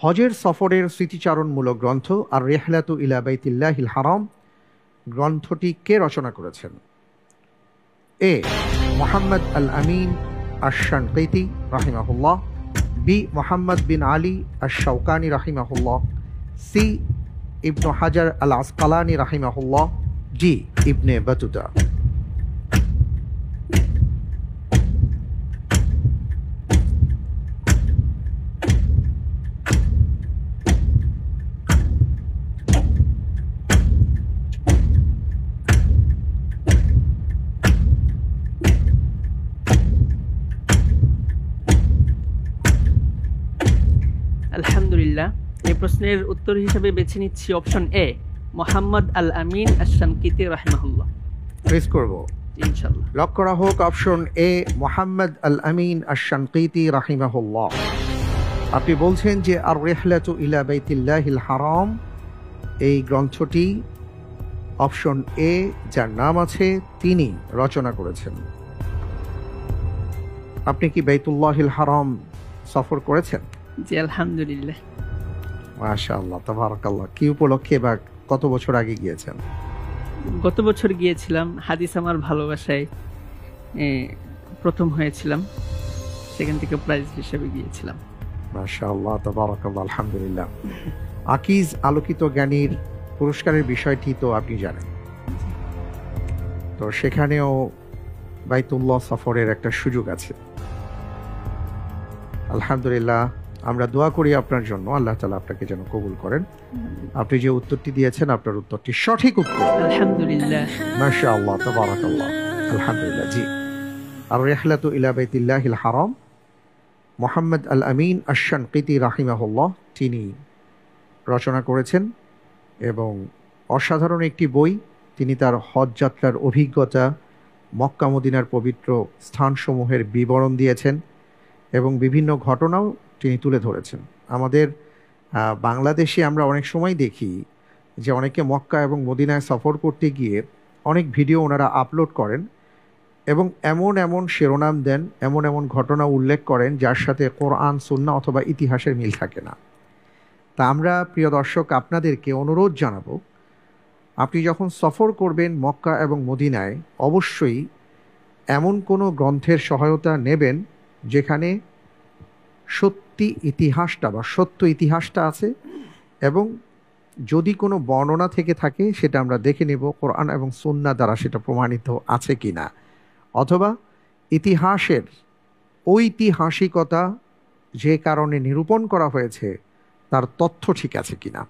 হজের সফরের স্মৃতিচারণমূলক গ্রন্থ আর রিহলাতু ইলা বাইতিল্লাহিল হারাম গ্রন্থটি কে রচনা করেছেন? এ মুহাম্মদ আল আমিন আশ-শানকিতি রাহিমাহুল্লাহ, বি মুহাম্মদ বিন আলী আশ-শাওকানি রাহিমাহুল্লাহ, সি ইবনু হাজার আল আসকালানি রাহিমাহুল্লাহ, ডি ইবনে বাতুতা। আলহামদুলিল্লাহ, এই প্রশ্নের উত্তর হিসেবে বেছে নিচ্ছি অপশন এ, মুহাম্মদ আল আমিন আশ-শানকিতি রাহিমাহুল্লাহ। প্রেস করব ইনশাআল্লাহ। লক করা হোক অপশন এ, মুহাম্মদ আল আমিন আশ-শানকিতি রাহিমাহুল্লাহ। আপনি বলছেন যে আর রিহলাতু ইলা বাইতিল্লাহিল হারাম এই গ্রন্থটি অপশন এ যার নাম আছে তিনি রচনা করেছেন। আপনি কি বাইতুল্লাহিল হারাম সফর করেছেন? জি আলহামদুলিল্লাহ। মাশাআল্লাহ, তাবারাকাল্লাহ। কি উপলক্ষে বা কত বছর আগে গিয়েছেন? গত বছর গিয়েছিলাম, হাদিস আমার ভালোবাসায় প্রথম হয়েছিলাম, সেখান থেকে প্রাইজ হিসেবে গিয়েছিলাম। মাশাআল্লাহ, তাবারাকাল্লাহ, আলহামদুলিল্লাহ। আকিজ আলোকিত জ্ঞানীর পুরস্কারের বিষয়টি তো আপনি জানেন, তো সেখানেও বাইতুল্লাহ সফরের একটা সুযোগ আছে। আলহামদুলিল্লাহ, আমরা দোয়া করি আপনার জন্য, আল্লাহ তাআলা আপনাকে যেন কবুল করেন। আপনি যে উত্তরটি দিয়েছেন আপনার উত্তরটি সঠিক উত্তর। আলহামদুলিল্লাহ, মাশাআল্লাহ, তাবারাকাল্লাহ, আলহামদুলিল্লাহ। জি, আর রিহলাতু ইলা বাইতিল্লাহিল হারাম মুহাম্মদ আল আমিন আশ-শানকিতি রাহিমাহুল্লাহ তিনি রচনা করেছেন এবং অসাধারণ একটি বই। তিনি তার হজ যাত্রার অভিজ্ঞতা, মক্কা মদিনার পবিত্র স্থানসমূহের বিবরণ দিয়েছেন এবং বিভিন্ন ঘটনাও তিনি তুলে ধরেছেন। আমাদের বাংলাদেশে আমরা অনেক সময় দেখি যে অনেকে মক্কা এবং মদিনায় সফর করতে গিয়ে অনেক ভিডিও ওনারা আপলোড করেন এবং এমন এমন শিরোনাম দেন, এমন এমন ঘটনা উল্লেখ করেন যার সাথে কোরআন, সুন্নাহ অথবা ইতিহাসের মিল থাকে না। তা আমরা প্রিয় দর্শক আপনাদেরকে অনুরোধ জানাবো, আপনি যখন সফর করবেন মক্কা এবং মদিনায় অবশ্যই এমন কোনো গ্রন্থের সহায়তা নেবেন যেখানে সত্যি ইতিহাসটা বা সত্য ইতিহাসটা আছে, এবং যদি কোনো বর্ণনা থেকে থাকে সেটা আমরা দেখে নেব কোরআন এবং সুন্নাহ দ্বারা সেটা প্রমাণিত আছে কি না, অথবা ইতিহাসের ঐতিহাসিকতা যে কারণে নিরূপণ করা হয়েছে তার তথ্য ঠিক আছে কিনা।